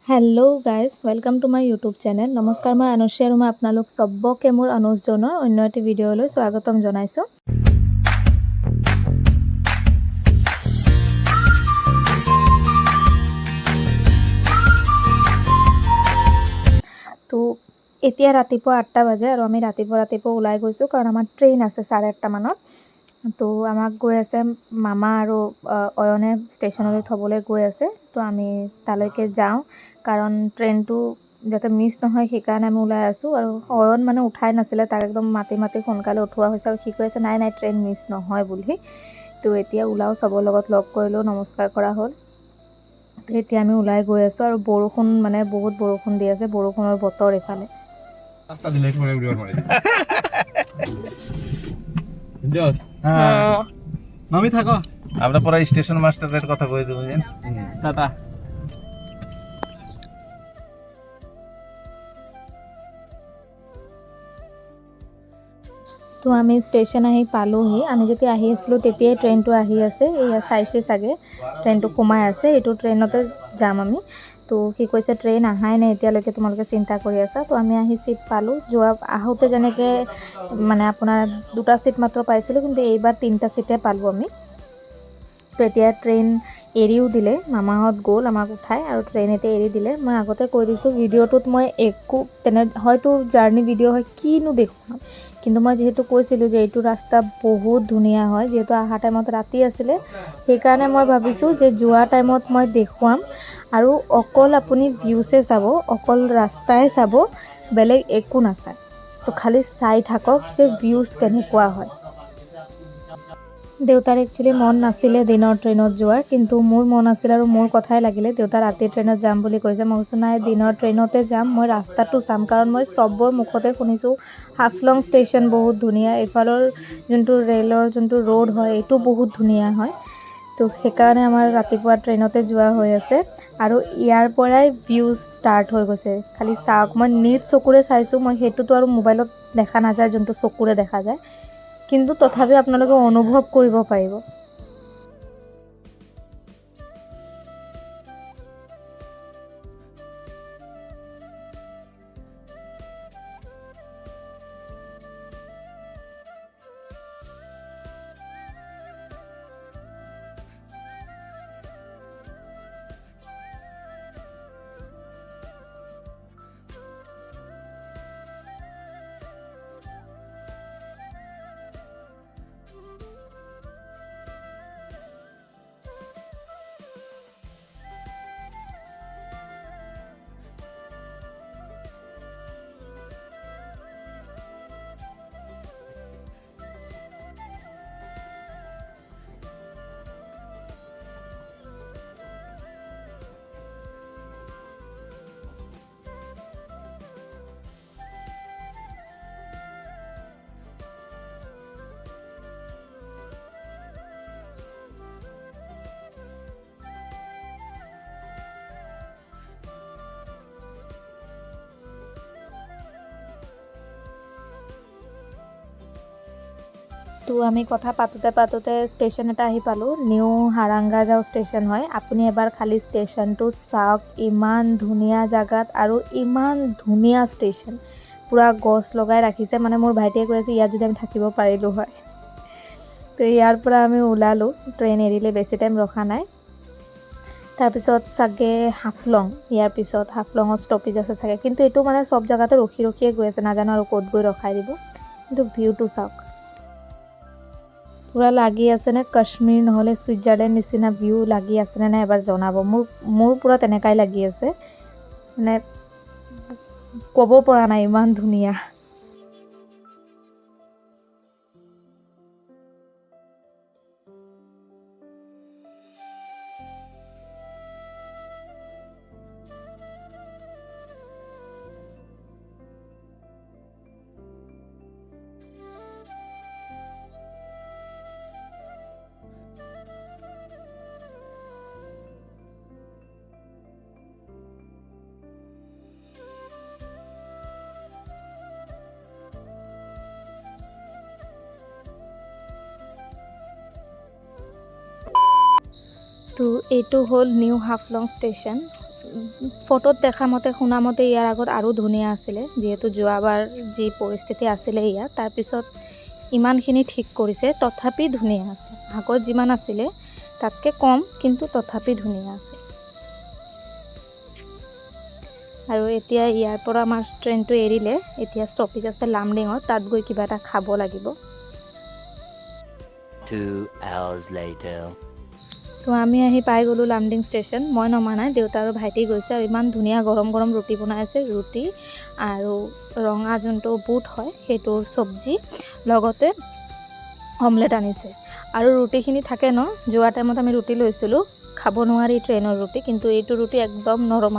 Hello guys welcome to my YouTube channel नमस्कार मैं अनुश्री और मैं आपनालोक सबके मोर अनुज जोनर अन्य एटी भिडिओলৈ स्वागतम जनाइছো। तो এতিয়া ৰাতিপুৱা 8টা বাজে আৰু আমি ৰাতিপুৱা ওলাই গৈছো কাৰণ আমাৰ ট্ৰেইন আছে 8:30 মানত। তো আমাক গৈ আছে মামা আৰু অয়নে ষ্টেচনলৈ থবলৈ গৈ আছে। তো আমি তালৈকে যাওঁ কাৰণ ট্ৰেইনটো যাতে মিছ নহয় সেইকাৰণে আমি ওলাই আছোঁ। আৰু অয়ন মানে উঠাই নাছিলে, তাক একদম মাতি সোনকালে উঠোৱা হৈছে আৰু সি কৈ আছে নাই ট্ৰেইন মিছ নহয় বুলি। তো এতিয়া ওলাও, চবৰ লগত লগ কৰিলোঁ, নমস্কাৰ কৰা হ'ল। তো এতিয়া আমি ওলাই গৈ আছোঁ আৰু বৰষুণ মানে বহুত বৰষুণ দি আছে, বৰষুণৰ বতৰ এফালে। মামি থাকো আমরা পরে স্টেশন মাস্টারের কথা কই দেব জান টাটা। তো আমি ষ্টেচন আহি পালোহি। আমি যেতিয়া আহি আছিলোঁ তেতিয়াই ট্ৰেইনটো আহি আছে, এয়া চাইছে চাগে ট্ৰেইনটো সোমাই আছে, এইটো ট্ৰেইনতে যাম আমি। তো সি কৈছে ট্ৰেইন আহাই নাই এতিয়ালৈকে, তোমালোকে চিন্তা কৰি আছা। তো আমি আহি চিট পালোঁ। আহোঁতে যেনেকৈ মানে আপোনাৰ 2টা চিট মাত্ৰ পাইছিলোঁ, কিন্তু এইবাৰ 3টা চিটে পালোঁ আমি। তো এতিয়া ট্ৰেইন এৰিও দিলে, মামাহঁত গ'ল আমাক উঠাই আৰু ট্ৰেইন এতিয়া এৰি দিলে। মই আগতে কৈ দিছোঁ ভিডিঅ'টোত মই একো হয়তো জাৰ্ণি ভিডিঅ' হয় কিনো দেখুৱাম, কিন্তু মই যিহেতু কৈছিলোঁ যে এইটো ৰাস্তা বহুত ধুনীয়া হয়, যিহেতু অহা টাইমত ৰাতি আছিলে সেইকাৰণে মই ভাবিছোঁ যে যোৱা টাইমত মই দেখুৱাম আৰু অকল আপুনি ভিউছে চাব, অকল ৰাস্তাই চাব, বেলেগ একো নাচায়। তো খালি চাই থাকক যে ভিউজ কেনেকুৱা হয়। দেউতাৰ একচুৱেলি মন নাছিলে দিনৰ ট্ৰেইনত যোৱাৰ, কিন্তু মোৰ মন আছিল আৰু মোৰ কথাই লাগিলে। দেউতা ৰাতিৰ ট্ৰেইনত যাম বুলি কৈছে, মই কৈছোঁ নাই দিনৰ ট্ৰেইনতে যাম, মই ৰাস্তাটো চাম। কাৰণ মই চবৰ মুখতে শুনিছোঁ হাফলং ষ্টেচন বহুত ধুনীয়া, এইফালৰ যোনটো ৰেলৰ যোনটো ৰোড হয় এইটো বহুত ধুনীয়া হয়। তো সেইকাৰণে আমাৰ ৰাতিপুৱা ট্ৰেইনতে যোৱা হৈ আছে আৰু ইয়াৰ পৰাই ভিউজ ষ্টাৰ্ট হৈ গৈছে। খালি চাওক, মই নিজ চকুৰে চাইছোঁ, মই সেইটোতো আৰু মোবাইলত দেখা নাযায় যোনটো চকুৰে দেখা যায়, কিন্তু তথাপিও আপোনালোকে অনুভৱ কৰিব পাৰিব। তো আমি কথা পাতোতে ষ্টেচন এটা আহি পালোঁ, নিউ হাৰাংগাজাও ষ্টেচন হয়। আপুনি এবাৰ খালি ষ্টেচনটো চাওক, ইমান ধুনীয়া জেগাত আৰু ইমান ধুনীয়া ষ্টেচন, পূৰা গছ লগাই ৰাখিছে। মানে মোৰ ভাইটিয়ে কৈ আছে ইয়াত যদি আমি থাকিব পাৰিলোঁ হয়। তো ইয়াৰ পৰা আমি ওলালোঁ, ট্ৰেইন এৰিলে বেছি টাইম ৰখা নাই। তাৰপিছত চাগে হাফলং, ইয়াৰ পিছত হাফলঙত ষ্টপেজ আছে চাগে, কিন্তু এইটো মানে চব জেগাতে ৰখিয়ে গৈ আছে, নাজানো আৰু ক'ত গৈ ৰখাই দিব। কিন্তু ভিউটো চাওক, পূৰা লাগি আছেনে কাশ্মীৰ নহ'লে ছুইজাৰলেণ্ড নিচিনা ভিউ লাগি আছেনে নাই এবাৰ জনাব। মোৰ পূৰা তেনেকাই লাগি আছে, মানে ক'ব পৰা নাই ইমান ধুনীয়া। তো এইটো হ'ল নিউ হাফলং ষ্টেচন। ফটোত দেখা মতে শুনা মতে ইয়াৰ আগত আৰু ধুনীয়া আছিলে, যিহেতু যোৱাবাৰ যি পৰিস্থিতি আছিলে ইয়াত তাৰপিছত ইমানখিনি ঠিক কৰিছে, তথাপি ধুনীয়া আছে। আগত যিমান আছিলে তাতকৈ কম, কিন্তু তথাপি ধুনীয়া আছে। আৰু এতিয়া ইয়াৰ পৰা আমাৰ ট্ৰেইনটো এৰিলে, এতিয়া ষ্টপেজ আছে লামডিঙত, তাত গৈ কিবা এটা খাব লাগিব। 2 hours later. তো আমি আহি পাই গ'লোঁ লামডিং ষ্টেচন। মই নমা নাই, দেউতা আৰু ভাইটি গৈছে। আৰু ইমান ধুনীয়া গৰম গৰম ৰুটি বনাই আছে, ৰুটি আৰু ৰঙা যোনটো বুট হয় সেইটোৰ চব্জি, লগতে অমলেট আনিছে। আৰু ৰুটিখিনি থাকে ন, যোৱা টাইমত আমি ৰুটি লৈছিলোঁ, খাব নোৱাৰি ট্ৰেইনৰ ৰুটি, কিন্তু এইটো ৰুটি একদম নৰম।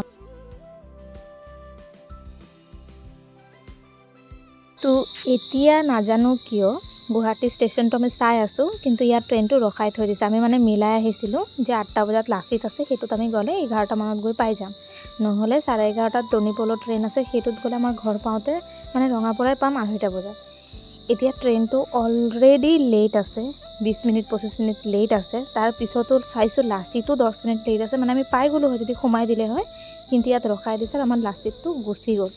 তো এতিয়া নাজানো কিয় গুৱাহাটী ষ্টেচনটো আমি চাই আছোঁ, কিন্তু ইয়াত ট্ৰেইনটো ৰখাই থৈ দিছে। আমি মানে মিলাই আহিছিলোঁ যে 8টা বজাত লাচিত আছে, সেইটোত আমি গ'লে 11টা মানত গৈ পাই যাম। নহ'লে 11:30টাত দনিপলো ট্ৰেইন আছে, সেইটোত গ'লে আমাৰ ঘৰ পাওঁতে মানে ৰঙাপৰাই পাম 2:30 বজাত। এতিয়া ট্ৰেইনটো অলৰেডি লেট আছে, 20 মিনিট 25 মিনিট লেট আছে। তাৰপিছতো চাইছোঁ লাচিতো 10 মিনিট লেট আছে, মানে আমি পাই গ'লোঁ হয় যদি সোমাই দিলে হয়, কিন্তু ইয়াত ৰখাই দিছে, আমাৰ লাচিতটো গুচি গ'ল।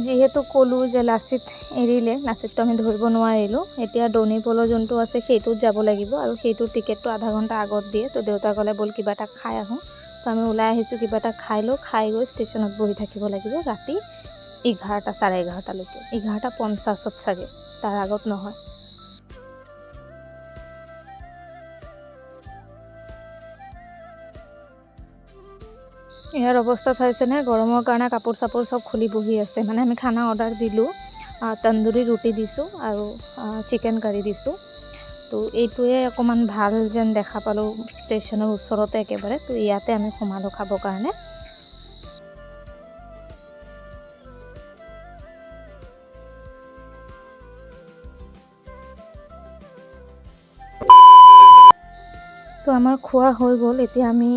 যিহেতু ক'লোঁ যে লাচিত এৰিলে, লাচিতটো আমি ধৰিব নোৱাৰিলোঁ। এতিয়া দনিপলো যোনটো আছে সেইটোত যাব লাগিব, আৰু সেইটোৰ টিকেটটো আধা ঘণ্টা আগত দিয়ে। তো দেউতা ক'লে ব'ল কিবা এটা খাই আহোঁ। তো আমি ওলাই আহিছোঁ, কিবা এটা খাই লওঁ, খাই গৈ ষ্টেচনত বহি থাকিব লাগিব ৰাতি 11টা 11:30লৈকে, 11:50ত চাগে, তাৰ আগত নহয়। ইয়াৰ অৱস্থা চাইছেনে, গৰমৰ কাৰণে কাপোৰ চাপোৰ চব খুলি বহি আছে। মানে আমি খানা অৰ্ডাৰ দিলোঁ, তন্দুৰী ৰুটি দিছোঁ আৰু চিকেন কাৰী দিছোঁ। তো এইটোৱে অকণমান ভাল যেন দেখা পালোঁ, ষ্টেচনৰ ওচৰতে একেবাৰে। তো ইয়াতে আমি সোমালোঁ খাবৰ কাৰণে। তো আমাৰ খোৱা হৈ গ'ল। এতিয়া আমি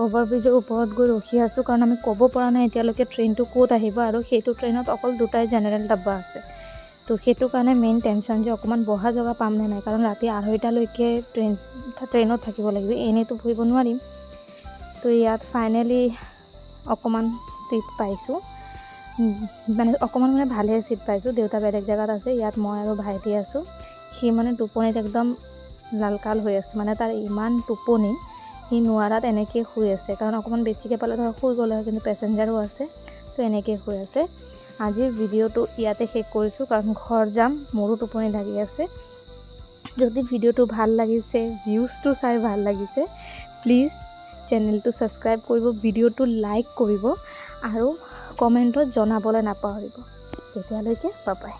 অভাৰব্ৰিজৰ ওপৰত গৈ ৰখি আছোঁ, কাৰণ আমি ক'ব পৰা নাই এতিয়ালৈকে ট্ৰেইনটো ক'ত আহিব, আৰু সেইটো ট্ৰেইনত অকল 2টাই জেনেৰেল ডাব্বা আছে। তো সেইটো কাৰণে মেইন টেনশ্যন যে অকণমান বহা জেগা পাম নে নাই, কাৰণ ৰাতি 2:30লৈকে ট্ৰেইনত থাকিব লাগিব, এনেইতো বহিব নোৱাৰিম। তো ইয়াত ফাইনেলি অকণমান ছিট পাইছোঁ, মানে অকণমান মানে ভালহে ছিট পাইছোঁ। দেউতা বেলেগ জেগাত আছে, ইয়াত মই আৰু ভাইটি আছোঁ। সি মানে টোপনিত একদম লালকাল হৈ আছে, মানে তাৰ ইমান টোপনি, সি নোৱাৰাত এনেকৈ শুই আছে। কাৰণ অকণমান বেছিকৈ পালে ধৰক শুই গ'লে হয়, কিন্তু পেচেঞ্জাৰো আছে, তো এনেকৈ শুই আছে। আজিৰ ভিডিঅ'টো ইয়াতে শেষ কৰিছোঁ, কাৰণ ঘৰ যাম, মোৰো টোপনি লাগি আছে। যদি ভিডিঅ'টো ভাল লাগিছে, ভিউজটো চাই ভাল লাগিছে, প্লিজ চেনেলটো ছাবস্ক্ৰাইব কৰিব, ভিডিঅ'টো লাইক কৰিব, আৰু কমেণ্টত জনাবলৈ নাপাহৰিব। তেতিয়ালৈকে বাই বাই।